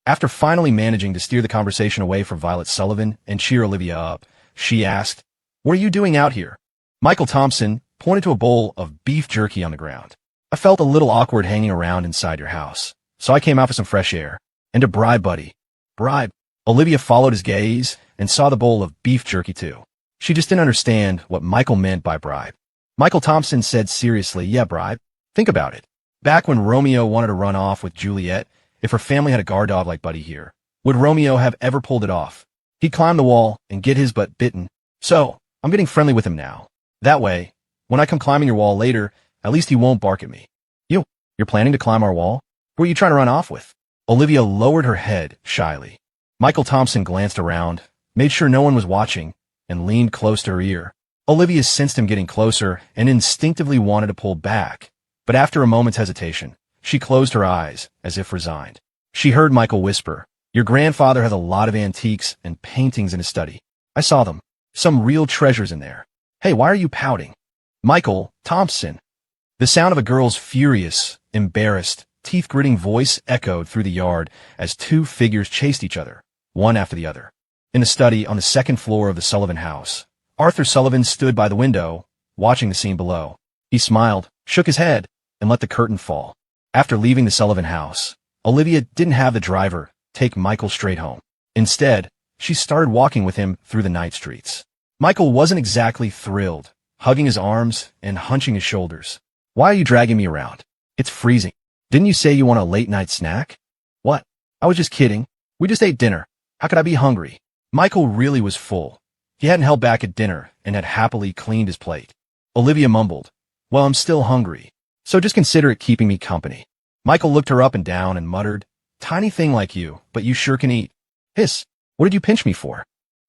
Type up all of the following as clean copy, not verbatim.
After finally managing to steer the conversation away from Violet Sullivan and cheer Olivia up, she asked, "What are you doing out here?" Michael Thompson pointed to a bowl of beef jerky on the ground. "I felt a little awkward hanging around inside your house, so I came out for some fresh air. And a bribe, buddy." "Bribe?" Olivia followed his gaze and saw the bowl of beef jerky too. She just didn't understand what Michael meant by bribe. Michael Thompson said seriously, "Yeah, bribe. Think about it. Back when Romeo wanted to run off with Juliet, if her family had a guard dog like Buddy here, would Romeo have ever pulled it off? He'd climb the wall and get his butt bitten. So, I'm getting friendly with him now. That way, when I come climbing your wall later, at least he won't bark at me." You're planning to climb our wall? Who are you trying to run off with?" Olivia lowered her head shyly. Michael Thompson glanced around, made sure no one was watching, and leaned close to her ear. Olivia sensed him getting closer and instinctively wanted to pull back, but after a moment's hesitation, she closed her eyes, as if resigned. She heard Michael whisper, "Your grandfather has a lot of antiques and paintings in his study. I saw them. Some real treasures in there. Hey, why are you pouting?" "Michael Thompson." The sound of a girl's furious, embarrassed, teeth-gritting voice echoed through the yard as two figures chased each other, one after the other. In a study on the second floor of the Sullivan house, Arthur Sullivan stood by the window, watching the scene below. He smiled, shook his head, and let the curtain fall. After leaving the Sullivan house, Olivia didn't have the driver take Michael straight home. Instead, she started walking with him through the night streets. Michael wasn't exactly thrilled, hugging his arms and hunching his shoulders. "Why are you dragging me around? It's freezing. Didn't you say you want a late-night snack?" "What? I was just kidding. We just ate dinner. How could I be hungry?" Michael really was full. He hadn't held back at dinner and had happily cleaned his plate. Olivia mumbled, "Well, I'm still hungry, so just consider it keeping me company." Michael looked her up and down and muttered, "Tiny thing like you, but you sure can eat." "Hiss, what did you pinch me for?"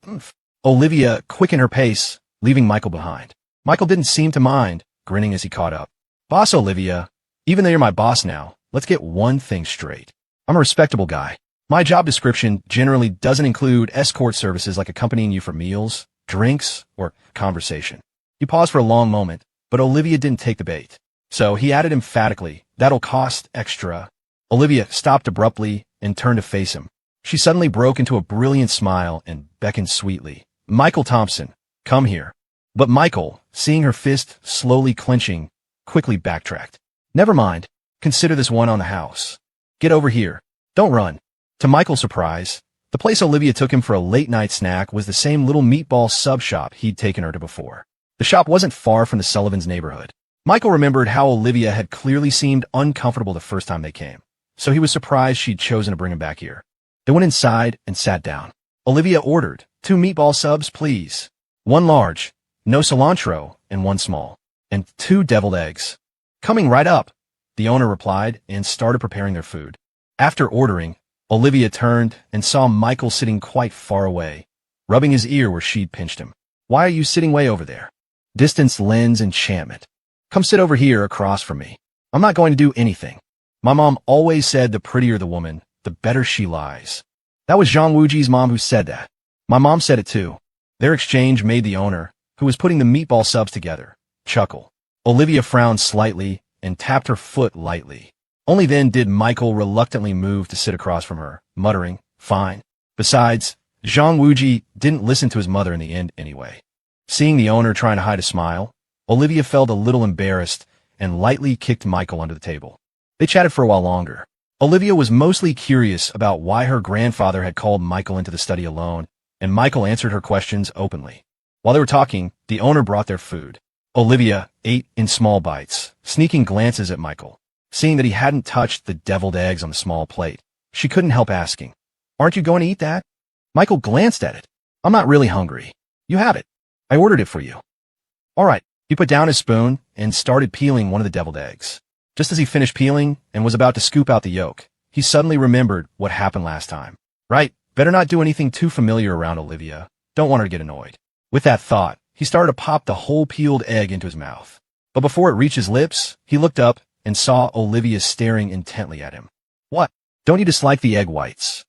"Oomph." Olivia quickened her pace, leaving Michael behind. Michael didn't seem to mind, grinning as he caught up. "Boss Olivia, even though you're my boss now, let's get one thing straight. I'm a respectable guy. My job description generally doesn't include escort services like accompanying you for meals, drinks, or conversation." He paused for a long moment, but Olivia didn't take the bait. So he added emphatically, "That'll cost extra." Olivia stopped abruptly and turned to face him. She suddenly broke into a brilliant smile and beckoned sweetly. "Michael Thompson, come here." But Michael, seeing her fist slowly clenching, quickly backtracked. "Never mind. Consider this one on the house. Get over here. Don't run." To Michael's surprise, the place Olivia took him for a late-night snack was the same little meatball sub shop he'd taken her to before. The shop wasn't far from the Sullivans' neighborhood. Michael remembered how Olivia had clearly seemed uncomfortable the first time they came, so he was surprised she'd chosen to bring him back here. They went inside and sat down. Olivia ordered, "2 meatball subs, please. 1 large, no cilantro, and 1 small. And 2 deviled eggs." "Coming right up," the owner replied and started preparing their food. After ordering, Olivia turned and saw Michael sitting quite far away, rubbing his ear where she'd pinched him. "Why are you sitting way over there?" "Distance lends enchantment. Come sit over here across from me. I'm not going to do anything. My mom always said the prettier the woman, the better she lies." That was Zhang Wuji's mom who said that. My mom said it too. Their exchange made the owner, who was putting the meatball subs together, chuckle. Olivia frowned slightly and tapped her foot lightly. Only then did Michael reluctantly move to sit across from her, muttering, "Fine." Besides, Zhang Wuji didn't listen to his mother in the end anyway. Seeing the owner trying to hide a smile, Olivia felt a little embarrassed and lightly kicked Michael under the table. They chatted for a while longer. Olivia was mostly curious about why her grandfather had called Michael into the study alone, and Michael answered her questions openly. While they were talking, the owner brought their food. Olivia ate in small bites, sneaking glances at Michael. Seeing that he hadn't touched the deviled eggs on the small plate, she couldn't help asking, "Aren't you going to eat that?" Michael glanced at it. "I'm not really hungry. You have it. I ordered it for you." "All right." He put down his spoon and started peeling one of the deviled eggs. Just as he finished peeling and was about to scoop out the yolk, he suddenly remembered what happened last time. Right, better not do anything too familiar around Olivia. Don't want her to get annoyed. With that thought, he started to pop the whole peeled egg into his mouth. But before it reached his lips, he looked up and saw Olivia staring intently at him. "What? Don't you dislike the egg whites?"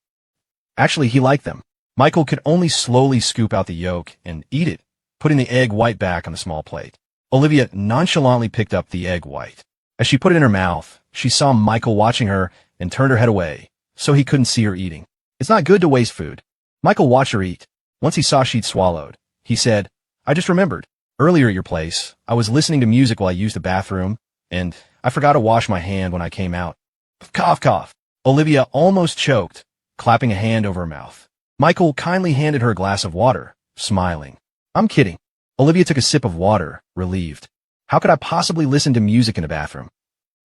Actually, he liked them. Michael could only slowly scoop out the yolk and eat it, putting the egg white back on the small plate. Olivia nonchalantly picked up the egg white. As she put it in her mouth, she saw Michael watching her and turned her head away, so he couldn't see her eating. It's not good to waste food. Michael watched her eat. Once he saw she'd swallowed, he said, I just remembered. Earlier at your place, I was listening to music while I used the bathroom, and I forgot to wash my hand when I came out. Cough, cough. Olivia almost choked, clapping a hand over her mouth. Michael kindly handed her a glass of water, smiling. I'm kidding. Olivia took a sip of water, relieved. How could I possibly listen to music in the bathroom?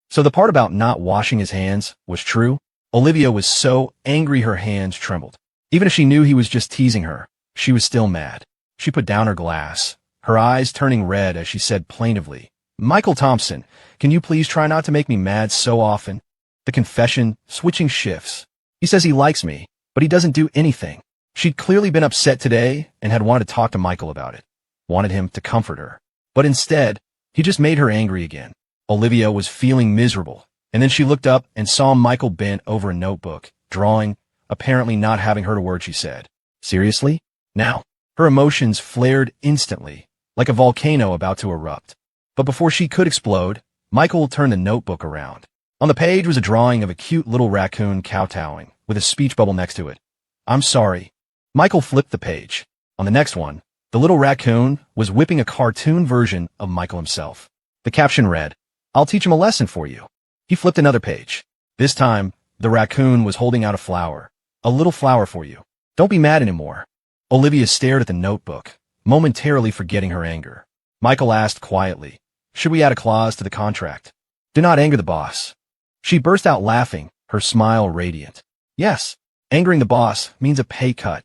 So the part about not washing his hands was true? Olivia was so angry her hands trembled. Even if she knew he was just teasing her, she was still mad. She put down her glass, her eyes turning red as she said plaintively, Michael Thompson, can you please try not to make me mad so often? The confession, switching shifts. He says he likes me, but he doesn't do anything. She'd clearly been upset today and had wanted to talk to Michael about it, wanted him to comfort her. But instead, he just made her angry again. Olivia was feeling miserable, and then she looked up and saw Michael bent over a notebook, drawing, apparently not having heard a word she said. Seriously? Now, her emotions flared instantly, like a volcano about to erupt. But before she could explode, Michael turned the notebook around. On the page was a drawing of a cute little raccoon kowtowing, with a speech bubble next to it. I'm sorry. Michael flipped the page. On the next one, the little raccoon was whipping a cartoon version of Michael himself. The caption read, I'll teach him a lesson for you. He flipped another page. This time, the raccoon was holding out a flower. A little flower for you. Don't be mad anymore. Olivia stared at the notebook, momentarily forgetting her anger. Michael asked quietly, should we add a clause to the contract? Do not anger the boss. She burst out laughing, her smile radiant. Yes, angering the boss means a pay cut.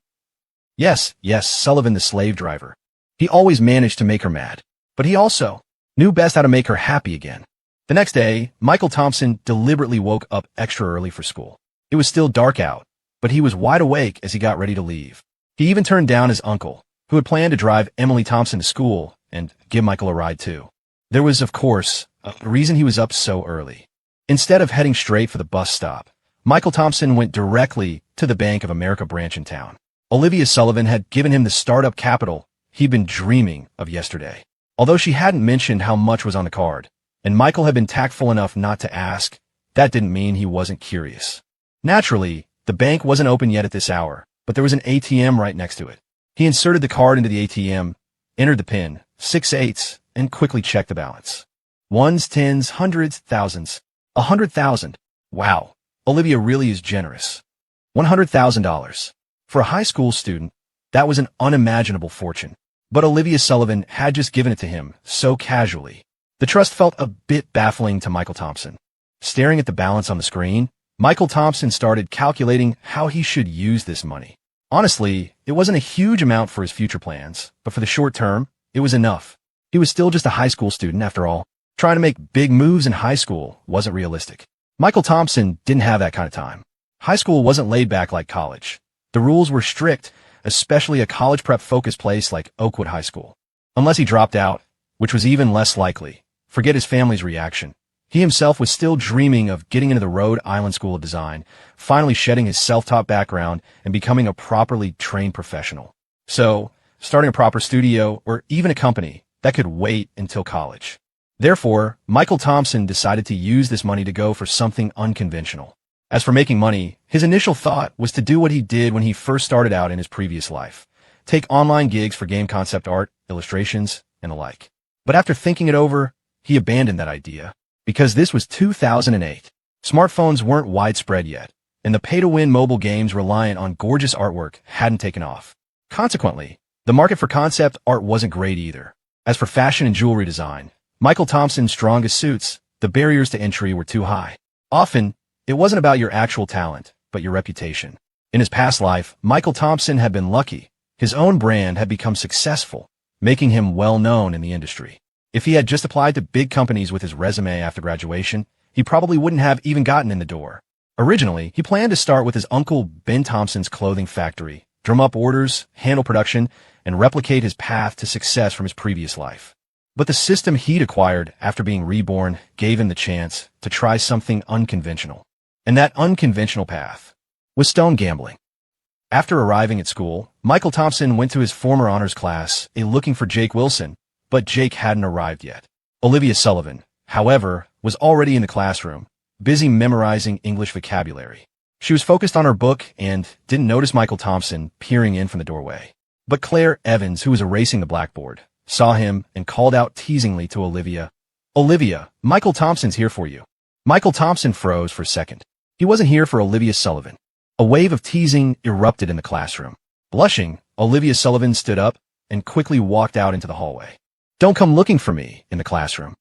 Yes, Sullivan the slave driver. He always managed to make her mad, but he also knew best how to make her happy again. The next day, Michael Thompson deliberately woke up extra early for school. It was still dark out, but he was wide awake as he got ready to leave. He even turned down his uncle, who had planned to drive Emily Thompson to school and give Michael a ride too. There was, of course, a reason he was up so early. Instead of heading straight for the bus stop, Michael Thompson went directly to the Bank of America branch in town. Olivia Sullivan had given him the startup capital he'd been dreaming of yesterday. Although she hadn't mentioned how much was on the card, and Michael had been tactful enough not to ask, that didn't mean he wasn't curious. Naturally, the bank wasn't open yet at this hour, but there was an ATM right next to it. He inserted the card into the ATM, entered the PIN, 6 8s, and quickly checked the balance. Ones, tens, hundreds, thousands. 100,000. Wow, Olivia really is generous. $100,000. For a high school student, that was an unimaginable fortune. But Olivia Sullivan had just given it to him, so casually. The trust felt a bit baffling to Michael Thompson. Staring at the balance on the screen, Michael Thompson started calculating how he should use this money. Honestly, it wasn't a huge amount for his future plans, but for the short term, it was enough. He was still just a high school student after all. Trying to make big moves in high school wasn't realistic. Michael Thompson didn't have that kind of time. High school wasn't laid back like college. The rules were strict, especially a college prep-focused place like Oakwood High School. Unless he dropped out, which was even less likely. Forget his family's reaction. He himself was still dreaming of getting into the Rhode Island School of Design, finally shedding his self-taught background and becoming a properly trained professional. So, starting a proper studio or even a company that could wait until college. Therefore, Michael Thompson decided to use this money to go for something unconventional. As for making money, his initial thought was to do what he did when he first started out in his previous life. Take online gigs for game concept art, illustrations, and the like. But after thinking it over, he abandoned that idea. Because this was 2008. Smartphones weren't widespread yet, and the pay-to-win mobile games reliant on gorgeous artwork hadn't taken off. Consequently, the market for concept art wasn't great either. As for fashion and jewelry design, Michael Thompson's strongest suits, the barriers to entry were too high. Often, it wasn't about your actual talent, but your reputation. In his past life, Michael Thompson had been lucky. His own brand had become successful, making him well-known in the industry. If he had just applied to big companies with his resume after graduation, he probably wouldn't have even gotten in the door. Originally, he planned to start with his uncle Ben Thompson's clothing factory, drum up orders, handle production, and replicate his path to success from his previous life. But the system he'd acquired after being reborn gave him the chance to try something unconventional. And that unconventional path was stone gambling. After arriving at school, Michael Thompson went to his former honors class, looking for Jake Wilson, but Jake hadn't arrived yet. Olivia Sullivan, however, was already in the classroom, busy memorizing English vocabulary. She was focused on her book and didn't notice Michael Thompson peering in from the doorway. But Claire Evans, who was erasing the blackboard, saw him and called out teasingly to Olivia, "Olivia, Michael Thompson's here for you." Michael Thompson froze for a second. He wasn't here for Olivia Sullivan. A wave of teasing erupted in the classroom. Blushing, Olivia Sullivan stood up and quickly walked out into the hallway. "Don't come looking for me in the classroom,"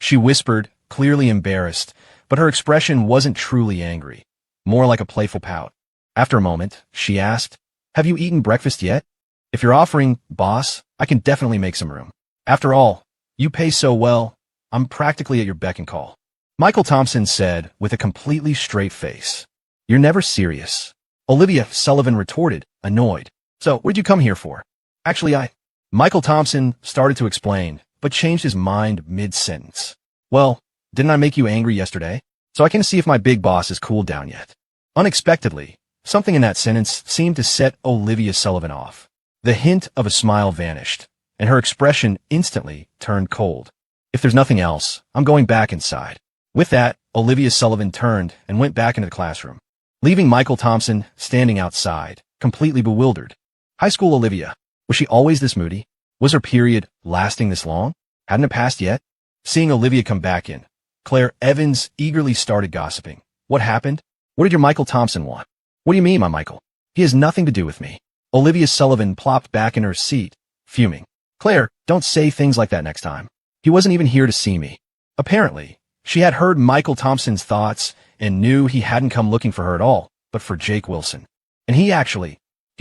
she whispered, clearly embarrassed, but her expression wasn't truly angry, more like a playful pout. After a moment, she asked, "Have you eaten breakfast yet? If you're offering, boss, I can definitely make some room. After all, you pay so well, I'm practically at your beck and call." Michael Thompson said with a completely straight face, "You're never serious." Olivia Sullivan retorted, annoyed. "So, what'd you come here for?" "Actually, Michael Thompson started to explain, but changed his mind mid-sentence. "Well, didn't I make you angry yesterday? So I can see if my big boss has cooled down yet." Unexpectedly, something in that sentence seemed to set Olivia Sullivan off. The hint of a smile vanished, and her expression instantly turned cold. "If there's nothing else, I'm going back inside." With that, Olivia Sullivan turned and went back into the classroom, leaving Michael Thompson standing outside, completely bewildered. High school Olivia. Was she always this moody? Was her period lasting this long? Hadn't it passed yet? Seeing Olivia come back in, Claire Evans eagerly started gossiping. "What happened? What did your Michael Thompson want?" "What do you mean, my Michael? He has nothing to do with me." Olivia Sullivan plopped back in her seat, fuming. "Claire, don't say things like that next time. He wasn't even here to see me." Apparently, she had heard Michael Thompson's thoughts and knew he hadn't come looking for her at all, but for Jake Wilson. And he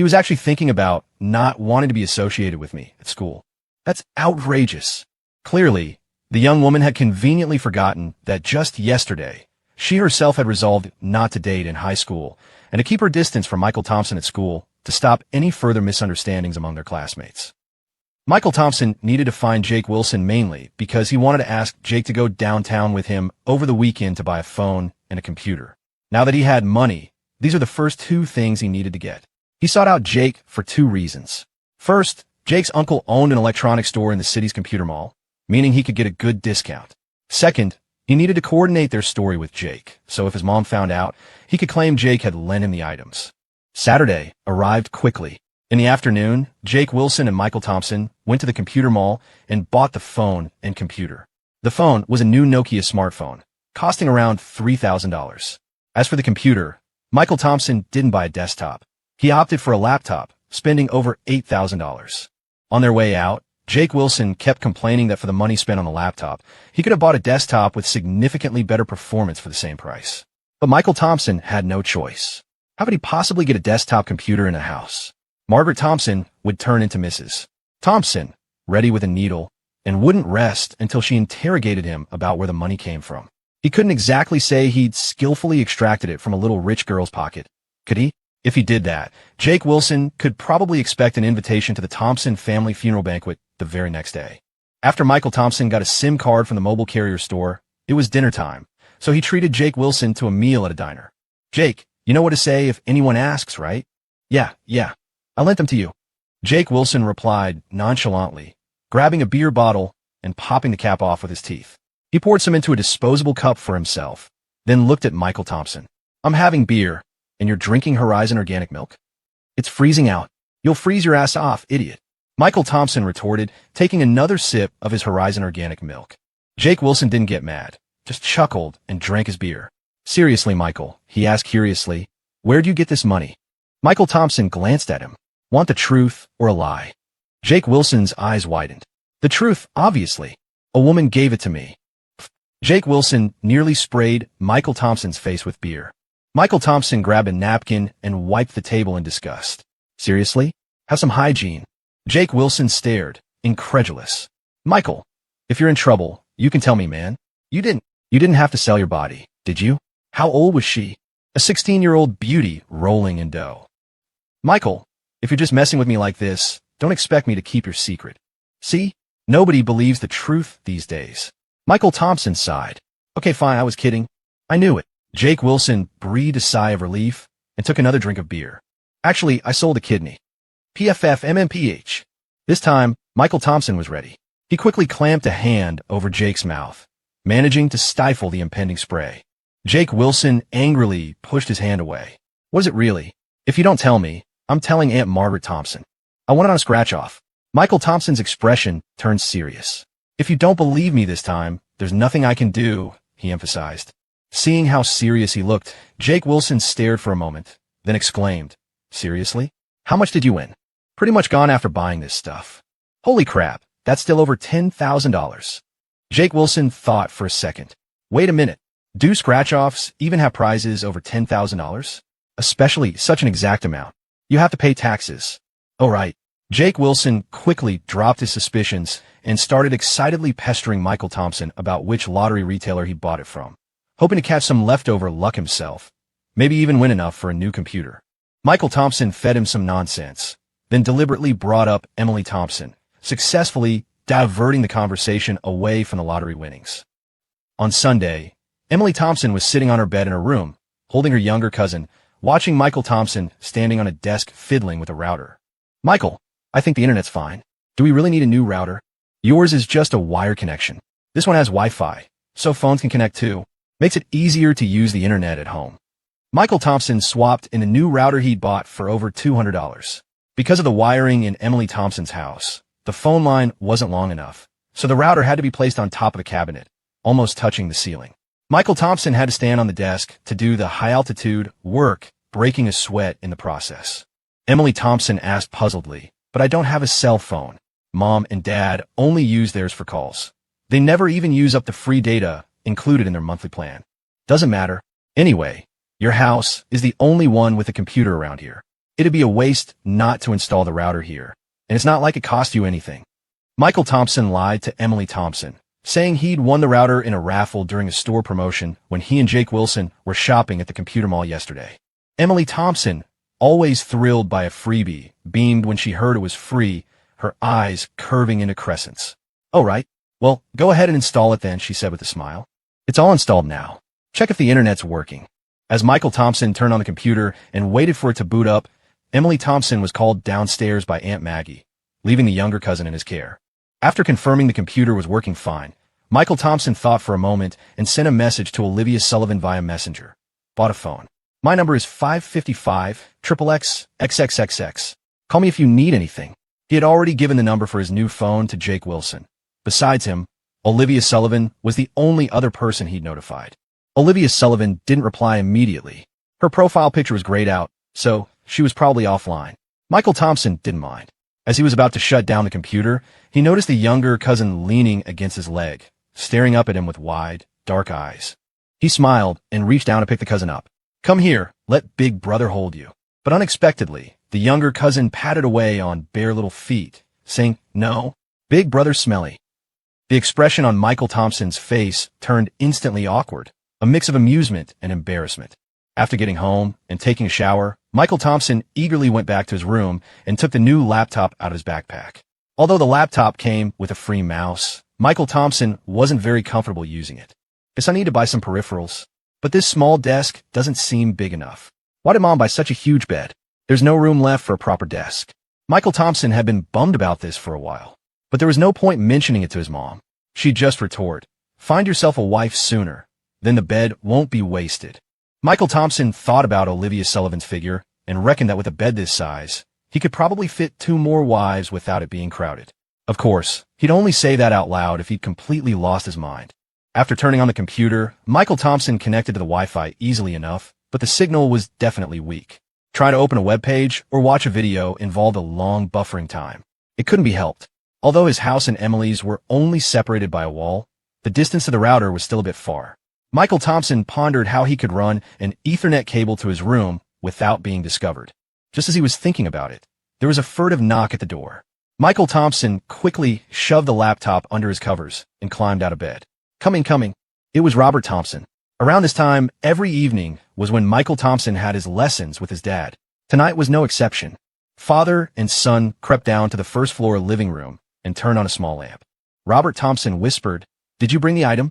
was actually thinking about not wanting to be associated with me at school. That's outrageous. Clearly, the young woman had conveniently forgotten that just yesterday, she herself had resolved not to date in high school and to keep her distance from Michael Thompson at school to stop any further misunderstandings among their classmates. Michael Thompson needed to find Jake Wilson mainly because he wanted to ask Jake to go downtown with him over the weekend to buy a phone and a computer. Now that he had money, these are the first two things he needed to get. He sought out Jake for two reasons. First, Jake's uncle owned an electronics store in the city's computer mall, meaning he could get a good discount. Second, he needed to coordinate their story with Jake, so if his mom found out, he could claim Jake had lent him the items. Saturday arrived quickly. In the afternoon, Jake Wilson and Michael Thompson went to the computer mall and bought the phone and computer. The phone was a new Nokia smartphone, costing around $3,000. As for the computer, Michael Thompson didn't buy a desktop. He opted for a laptop, spending over $8,000. On their way out, Jake Wilson kept complaining that for the money spent on the laptop, he could have bought a desktop with significantly better performance for the same price. But Michael Thompson had no choice. How could he possibly get a desktop computer in a house? Margaret Thompson would turn into Mrs. Thompson, ready with a needle, and wouldn't rest until she interrogated him about where the money came from. He couldn't exactly say he'd skillfully extracted it from a little rich girl's pocket. Could he? If he did that, Jake Wilson could probably expect an invitation to the Thompson family funeral banquet the very next day. After Michael Thompson got a SIM card from the mobile carrier store, it was dinner time, so he treated Jake Wilson to a meal at a diner. "Jake, you know what to say if anyone asks, right?" Yeah, I lent them to you." Jake Wilson replied nonchalantly, grabbing a beer bottle and popping the cap off with his teeth. He poured some into a disposable cup for himself, then looked at Michael Thompson. "I'm having beer, and you're drinking Horizon organic milk? It's freezing out. You'll freeze your ass off, idiot." Michael Thompson retorted, taking another sip of his Horizon organic milk. Jake Wilson didn't get mad, just chuckled and drank his beer. "Seriously, Michael," he asked curiously, "where'd you get this money?" Michael Thompson glanced at him. "Want the truth or a lie?" Jake Wilson's eyes widened. "The truth, obviously. A woman gave it to me." Jake Wilson nearly sprayed Michael Thompson's face with beer. Michael Thompson grabbed a napkin and wiped the table in disgust. "Seriously? Have some hygiene." Jake Wilson stared, incredulous. "Michael, if you're in trouble, you can tell me, man. You didn't have to sell your body, did you? How old was she?" "A 16-year-old beauty rolling in dough." "Michael, if you're just messing with me like this, don't expect me to keep your secret. See? Nobody believes the truth these days." Michael Thompson sighed. "Okay, fine, I was kidding. I knew it." Jake Wilson breathed a sigh of relief and took another drink of beer. "Actually, I sold a kidney. PFF-MMPH. This time, Michael Thompson was ready. He quickly clamped a hand over Jake's mouth, managing to stifle the impending spray. Jake Wilson angrily pushed his hand away. What is it really? If you don't tell me, I'm telling Aunt Margaret Thompson. I want it on a scratch-off. Michael Thompson's expression turned serious. If you don't believe me this time, there's nothing I can do, he emphasized. Seeing how serious he looked, Jake Wilson stared for a moment, then exclaimed, Seriously? How much did you win? Pretty much gone after buying this stuff. Holy crap, that's still over $10,000. Jake Wilson thought for a second. Wait a minute. Do scratch-offs even have prizes over $10,000? Especially such an exact amount. You have to pay taxes. Oh right. Jake Wilson quickly dropped his suspicions and started excitedly pestering Michael Thompson about which lottery retailer he bought it from, hoping to catch some leftover luck himself, maybe even win enough for a new computer. Michael Thompson fed him some nonsense, then deliberately brought up Emily Thompson, successfully diverting the conversation away from the lottery winnings. On Sunday, Emily Thompson was sitting on her bed in her room, holding her younger cousin, watching Michael Thompson standing on a desk fiddling with a router. Michael, I think the internet's fine. Do we really need a new router? Yours is just a wire connection. This one has Wi-Fi, so phones can connect too. Makes it easier to use the internet at home. Michael Thompson swapped in a new router he'd bought for over $200. Because of the wiring in Emily Thompson's house, the phone line wasn't long enough, so the router had to be placed on top of a cabinet, almost touching the ceiling. Michael Thompson had to stand on the desk to do the high-altitude work, breaking a sweat in the process. Emily Thompson asked puzzledly, But I don't have a cell phone. Mom and Dad only use theirs for calls. They never even use up the free data included in their monthly plan. Doesn't matter. Anyway, your house is the only one with a computer around here. It'd be a waste not to install the router here, and it's not like it cost you anything. Michael Thompson lied to Emily Thompson, saying he'd won the router in a raffle during a store promotion when he and Jake Wilson were shopping at the computer mall yesterday. Emily Thompson, always thrilled by a freebie, beamed when she heard it was free, her eyes curving into crescents. Oh right, well, go ahead and install it then, she said with a smile. It's all installed now. Check if the internet's working. As Michael Thompson turned on the computer and waited for it to boot up, Emily Thompson was called downstairs by Aunt Maggie, leaving the younger cousin in his care. After confirming the computer was working fine, Michael Thompson thought for a moment and sent a message to Olivia Sullivan via Messenger. Bought a phone. My number is 555 XXX XXXX. Call me if you need anything. He had already given the number for his new phone to Jake Wilson. Besides him, Olivia Sullivan was the only other person he'd notified. Olivia Sullivan didn't reply immediately. Her profile picture was grayed out, so she was probably offline. Michael Thompson didn't mind. As he was about to shut down the computer, he noticed the younger cousin leaning against his leg, staring up at him with wide, dark eyes. He smiled and reached down to pick the cousin up. Come here, let big brother hold you. But unexpectedly, the younger cousin patted away on bare little feet, saying, No, big brother's smelly. The expression on Michael Thompson's face turned instantly awkward, a mix of amusement and embarrassment. After getting home and taking a shower, Michael Thompson eagerly went back to his room and took the new laptop out of his backpack. Although the laptop came with a free mouse, Michael Thompson wasn't very comfortable using it. Guess I need to buy some peripherals. But this small desk doesn't seem big enough. Why did Mom buy such a huge bed? There's no room left for a proper desk. Michael Thompson had been bummed about this for a while, but there was no point mentioning it to his mom. She'd just retort, Find yourself a wife sooner, then the bed won't be wasted. Michael Thompson thought about Olivia Sullivan's figure and reckoned that with a bed this size, he could probably fit 2 more wives without it being crowded. Of course, he'd only say that out loud if he'd completely lost his mind. After turning on the computer, Michael Thompson connected to the Wi-Fi easily enough, but the signal was definitely weak. Trying to open a web page or watch a video involved a long buffering time. It couldn't be helped. Although his house and Emily's were only separated by a wall, the distance to the router was still a bit far. Michael Thompson pondered how he could run an Ethernet cable to his room without being discovered. Just as he was thinking about it, there was a furtive knock at the door. Michael Thompson quickly shoved the laptop under his covers and climbed out of bed. Coming. It was Robert Thompson. Around this time, every evening was when Michael Thompson had his lessons with his dad. Tonight was no exception. Father and son crept down to the first floor living room and turned on a small lamp. Robert Thompson whispered, Did you bring the item?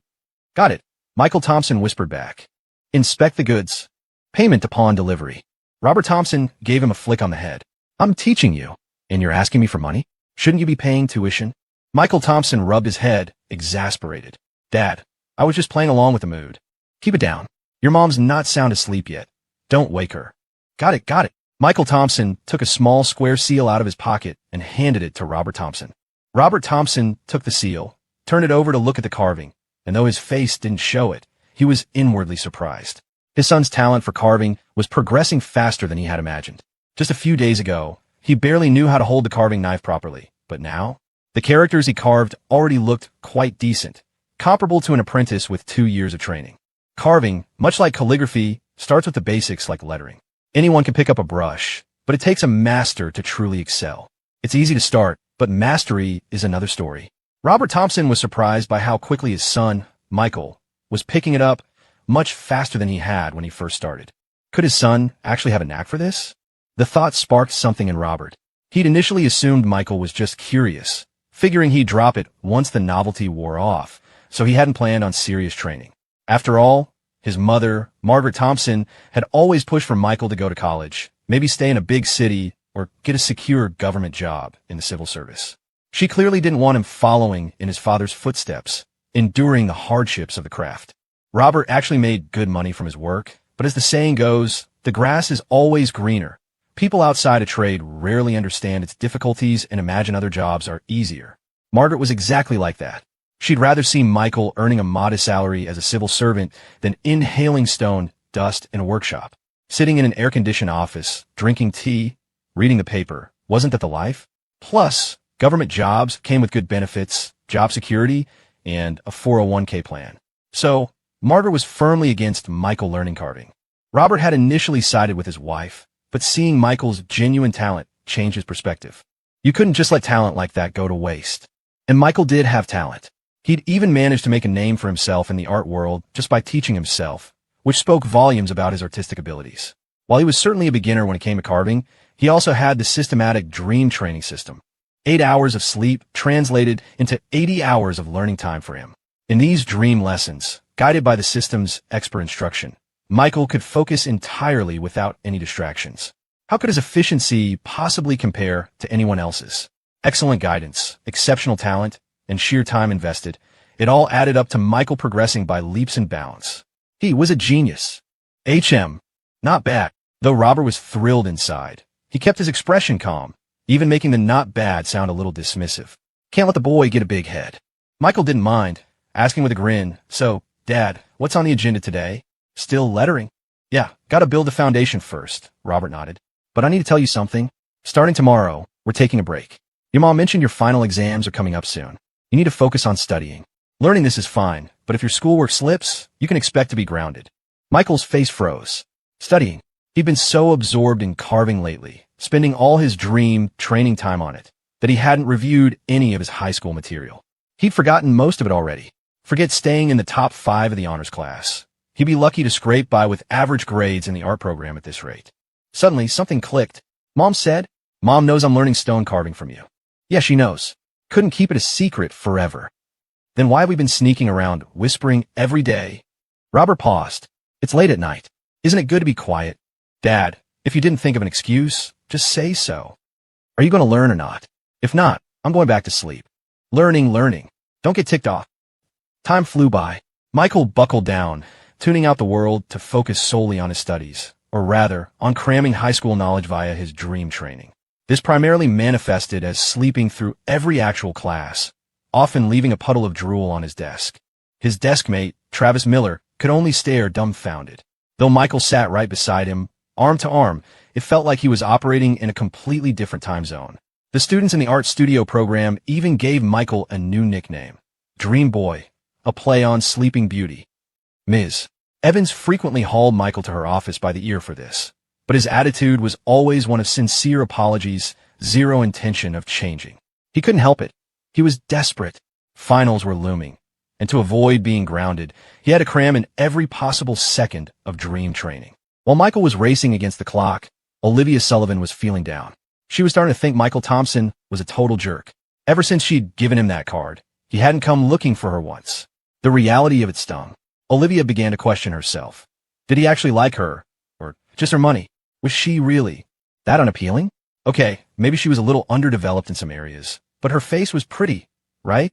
Got it. Michael Thompson whispered back. Inspect the goods. Payment upon delivery. Robert Thompson gave him a flick on the head. I'm teaching you, and you're asking me for money? Shouldn't you be paying tuition? Michael Thompson rubbed his head, exasperated. Dad, I was just playing along with the mood. Keep it down. Your mom's not sound asleep yet. Don't wake her. Got it, got it. Michael Thompson took a small square seal out of his pocket and handed it to Robert Thompson. Robert Thompson took the seal, turned it over to look at the carving, and though his face didn't show it, he was inwardly surprised. His son's talent for carving was progressing faster than he had imagined. Just a few days ago, he barely knew how to hold the carving knife properly, but now, the characters he carved already looked quite decent, comparable to an apprentice with 2 years of training. Carving, much like calligraphy, starts with the basics like lettering. Anyone can pick up a brush, but it takes a master to truly excel. It's easy to start, but mastery is another story. Robert Thompson was surprised by how quickly his son, Michael, was picking it up much faster than he had when he first started. Could his son actually have a knack for this? The thought sparked something in Robert. He'd initially assumed Michael was just curious, figuring he'd drop it once the novelty wore off, so he hadn't planned on serious training. After all, his mother, Margaret Thompson, had always pushed for Michael to go to college, maybe stay in a big city, or get a secure government job in the civil service. She clearly didn't want him following in his father's footsteps, enduring the hardships of the craft. Robert actually made good money from his work, but as the saying goes, the grass is always greener. People outside a trade rarely understand its difficulties and imagine other jobs are easier. Margaret was exactly like that. She'd rather see Michael earning a modest salary as a civil servant than inhaling stone dust in a workshop. Sitting in an air-conditioned office, drinking tea, reading the paper, wasn't that the life? Plus, government jobs came with good benefits, job security, and a 401k plan. So, Margaret was firmly against Michael learning carving. Robert had initially sided with his wife, but seeing Michael's genuine talent changed his perspective. You couldn't just let talent like that go to waste. And Michael did have talent. He'd even managed to make a name for himself in the art world just by teaching himself, which spoke volumes about his artistic abilities. While he was certainly a beginner when it came to carving, he also had the systematic dream training system. 8 hours of sleep translated into 80 hours of learning time for him. In these dream lessons, guided by the system's expert instruction, Michael could focus entirely without any distractions. How could his efficiency possibly compare to anyone else's? Excellent guidance, exceptional talent, and sheer time invested, it all added up to Michael progressing by leaps and bounds. He was a genius. Not bad. Though Robert was thrilled inside, he kept his expression calm, even making the not bad sound a little dismissive. Can't let the boy get a big head. Michael didn't mind, asking with a grin, "So, Dad, what's on the agenda today? Still lettering?" "Yeah, gotta build the foundation first," Robert nodded. "But I need to tell you something. Starting tomorrow, we're taking a break. Your mom mentioned your final exams are coming up soon. You need to focus on studying. Learning this is fine, but if your schoolwork slips, you can expect to be grounded." Michael's face froze. Studying. He'd been so absorbed in carving lately, spending all his dream training time on it, that he hadn't reviewed any of his high school material. He'd forgotten most of it already. Forget staying in the top 5 of the honors class. He'd be lucky to scrape by with average grades in the art program at this rate. Suddenly, something clicked. Mom said, "Mom knows I'm learning stone carving from you." Yeah, she knows. Couldn't keep it a secret forever. Then why have we been sneaking around, whispering every day? Robert paused. It's late at night. Isn't it good to be quiet? Dad, if you didn't think of an excuse, just say so. Are you going to learn or not? If not, I'm going back to sleep. Learning. Don't get ticked off. Time flew by. Michael buckled down, tuning out the world to focus solely on his studies, or rather, on cramming high school knowledge via his dream training. This primarily manifested as sleeping through every actual class, often leaving a puddle of drool on his desk. His desk mate, Travis Miller, could only stare dumbfounded. Though Michael sat right beside him, arm to arm, it felt like he was operating in a completely different time zone. The students in the art studio program even gave Michael a new nickname, Dream Boy, a play on Sleeping Beauty. Ms. Evans frequently hauled Michael to her office by the ear for this, but his attitude was always one of sincere apologies, zero intention of changing. He couldn't help it. He was desperate. Finals were looming, and to avoid being grounded, he had to cram in every possible second of dream training. While Michael was racing against the clock, Olivia Sullivan was feeling down. She was starting to think Michael Thompson was a total jerk. Ever since she'd given him that card, he hadn't come looking for her once. The reality of it stung. Olivia began to question herself. Did he actually like her? Or just her money? Was she really that unappealing? Okay, maybe she was a little underdeveloped in some areas, but her face was pretty, right?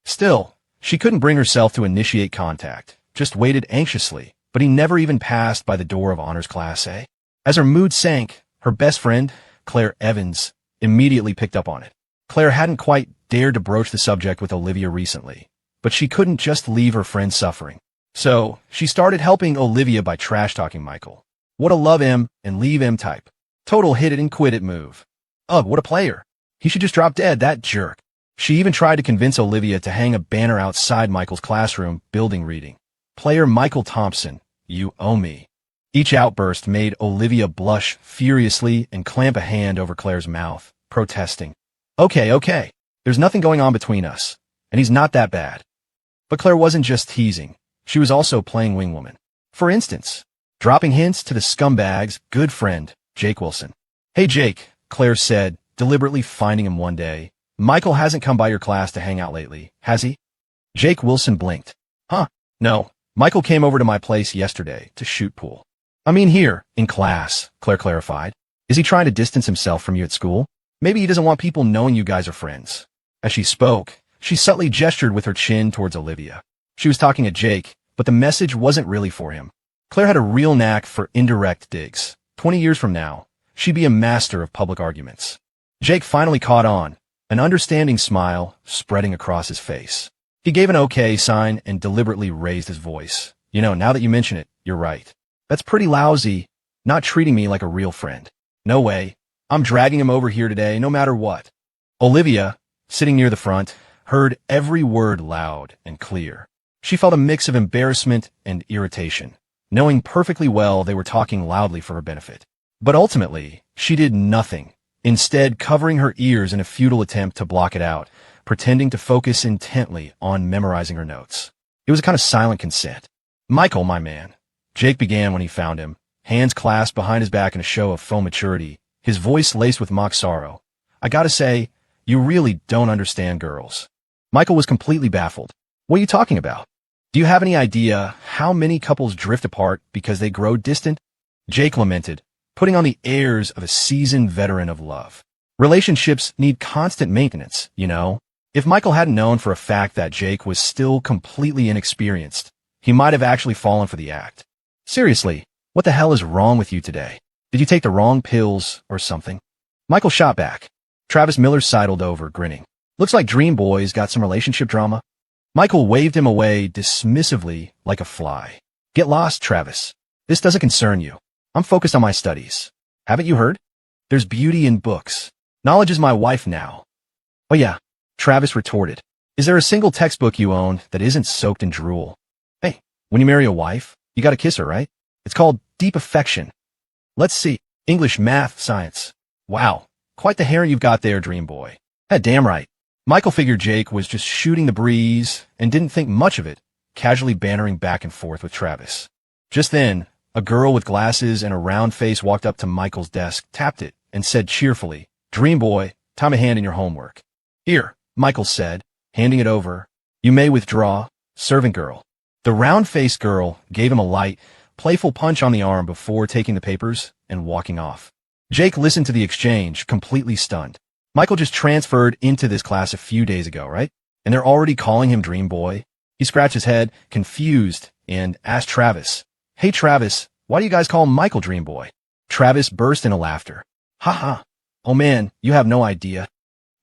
Still, she couldn't bring herself to initiate contact, just waited anxiously, but he never even passed by the door of honors class A. As her mood sank, her best friend, Claire Evans, immediately picked up on it. Claire hadn't quite dared to broach the subject with Olivia recently, but she couldn't just leave her friend suffering. So, she started helping Olivia by trash-talking Michael. What a love him and leave him type. Total hit it and quit it move. Ugh, what a player. He should just drop dead, that jerk. She even tried to convince Olivia to hang a banner outside Michael's classroom building reading, "Player Michael Thompson, you owe me." Each outburst made Olivia blush furiously and clamp a hand over Claire's mouth, protesting. Okay, there's nothing going on between us, and he's not that bad. But Claire wasn't just teasing, she was also playing wingwoman. For instance, dropping hints to the scumbag's good friend, Jake Wilson. "Hey Jake," Claire said, deliberately finding him one day. "Michael hasn't come by your class to hang out lately, has he?" Jake Wilson blinked. "Huh, no. Michael came over to my place yesterday to shoot pool." "I mean here, in class," Claire clarified. "Is he trying to distance himself from you at school? Maybe he doesn't want people knowing you guys are friends." As she spoke, she subtly gestured with her chin towards Olivia. She was talking at Jake, but the message wasn't really for him. Claire had a real knack for indirect digs. 20 years from now, she'd be a master of public arguments. Jake finally caught on, an understanding smile spreading across his face. He gave an okay sign and deliberately raised his voice. "You know, now that you mention it, you're right. That's pretty lousy, not treating me like a real friend. No way. I'm dragging him over here today, no matter what." Olivia, sitting near the front, heard every word loud and clear. She felt a mix of embarrassment and irritation, knowing perfectly well they were talking loudly for her benefit. But ultimately, she did nothing, instead covering her ears in a futile attempt to block it out, pretending to focus intently on memorizing her notes. It was a kind of silent consent. "Michael, my man," Jake began when he found him, hands clasped behind his back in a show of faux maturity, his voice laced with mock sorrow. "I gotta say, you really don't understand girls." Michael was completely baffled. "What are you talking about? Do you have any idea how many couples drift apart because they grow distant?" Jake lamented, putting on the airs of a seasoned veteran of love. "Relationships need constant maintenance, you know." If Michael hadn't known for a fact that Jake was still completely inexperienced, he might have actually fallen for the act. "Seriously, what the hell is wrong with you today? Did you take the wrong pills or something?" Michael shot back. Travis Miller sidled over, grinning. "Looks like Dream Boy's got some relationship drama." Michael waved him away dismissively like a fly. "Get lost, Travis. This doesn't concern you. I'm focused on my studies. Haven't you heard? There's beauty in books. Knowledge is my wife now." "Oh yeah," Travis retorted. "Is there a single textbook you own that isn't soaked in drool? Hey, when you marry a wife, you gotta kiss her, right? It's called deep affection. Let's see. English, math, science. Wow, quite the hair you've got there, Dream Boy." Damn right. Michael figured Jake was just shooting the breeze and didn't think much of it, casually bantering back and forth with Travis. Just then, a girl with glasses and a round face walked up to Michael's desk, tapped it, and said cheerfully, "Dream Boy, time a hand in your homework." "Here," Michael said, handing it over. "You may withdraw, servant girl." The round-faced girl gave him a light, playful punch on the arm before taking the papers and walking off. Jake listened to the exchange, completely stunned. Michael just transferred into this class a few days ago, right? And they're already calling him Dream Boy? He scratched his head, confused, and asked Travis, "Hey Travis, why do you guys call Michael Dream Boy?" Travis burst into laughter. "Ha ha. Oh man, you have no idea."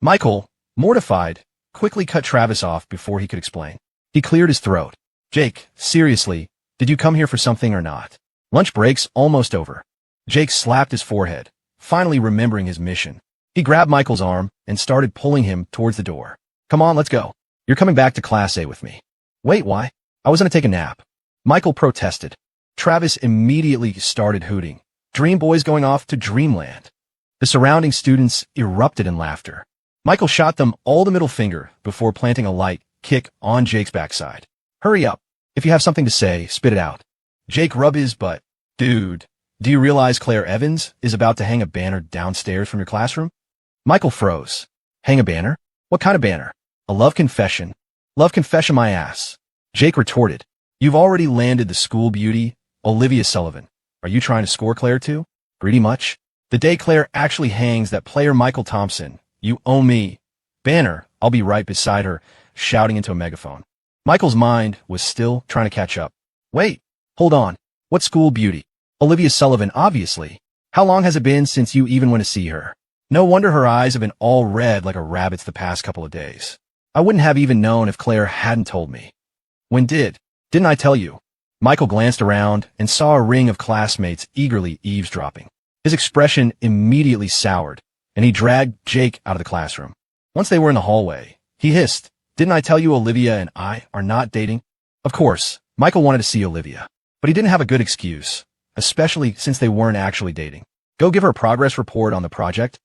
Michael, mortified, quickly cut Travis off before he could explain. He cleared his throat. "Jake, seriously, did you come here for something or not? Lunch break's almost over." Jake slapped his forehead, finally remembering his mission. He grabbed Michael's arm and started pulling him towards the door. "Come on, let's go. You're coming back to Class A with me." "Wait, why? I was going to take a nap." Michael protested. Travis immediately started hooting. Dream Boy's going off to dreamland. The surrounding students erupted in laughter. Michael shot them all the middle finger before planting a light kick on Jake's backside. "Hurry up. If you have something to say, spit it out." Jake rubbed his butt. "Dude, do you realize Claire Evans is about to hang a banner downstairs from your classroom?" Michael froze. "Hang a banner? What kind of banner? A love confession?" "Love confession my ass." Jake retorted. "You've already landed the school beauty, Olivia Sullivan. Are you trying to score Claire too? Greedy much? The day Claire actually hangs that player Michael Thompson, you owe me banner, I'll be right beside her, shouting into a megaphone." Michael's mind was still trying to catch up. "Wait, hold on. What school beauty? Olivia Sullivan, obviously. How long has it been since you even went to see her? No wonder her eyes have been all red like a rabbit's the past couple of days. I wouldn't have even known if Claire hadn't told me. Didn't I tell you? Michael glanced around and saw a ring of classmates eagerly eavesdropping. His expression immediately soured, and he dragged Jake out of the classroom. Once they were in the hallway, he hissed, "Didn't I tell you Olivia and I are not dating?" Of course, Michael wanted to see Olivia, but he didn't have a good excuse, especially since they weren't actually dating. Go give her a progress report on the project?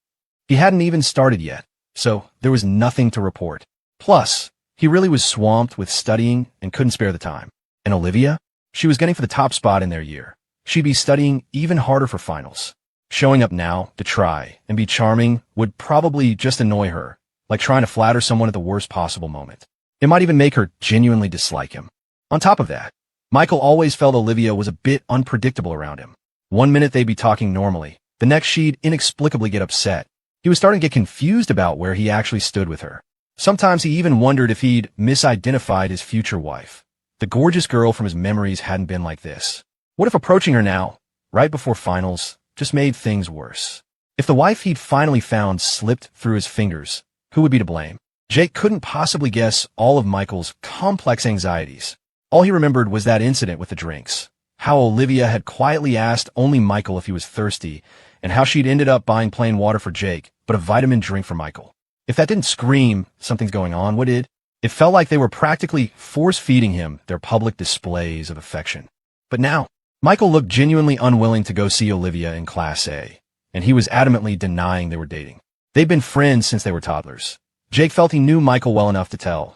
He hadn't even started yet, so there was nothing to report. Plus, he really was swamped with studying and couldn't spare the time. And Olivia? She was getting for the top spot in their year. She'd be studying even harder for finals. Showing up now to try and be charming would probably just annoy her, like trying to flatter someone at the worst possible moment. It might even make her genuinely dislike him. On top of that, Michael always felt Olivia was a bit unpredictable around him. One minute they'd be talking normally, the next she'd inexplicably get upset. He was starting to get confused about where he actually stood with her. Sometimes he even wondered if he'd misidentified his future wife. The gorgeous girl from his memories hadn't been like this. What if approaching her now, right before finals, just made things worse? If the wife he'd finally found slipped through his fingers, who would be to blame? Jake couldn't possibly guess all of Michael's complex anxieties. All he remembered was that incident with the drinks, how Olivia had quietly asked only Michael if he was thirsty, and how she'd ended up buying plain water for Jake, but a vitamin drink for Michael. If that didn't scream something's going on, what did? It felt like they were practically force-feeding him their public displays of affection. But now, Michael looked genuinely unwilling to go see Olivia in Class A, and he was adamantly denying they were dating. They'd been friends since they were toddlers. Jake felt he knew Michael well enough to tell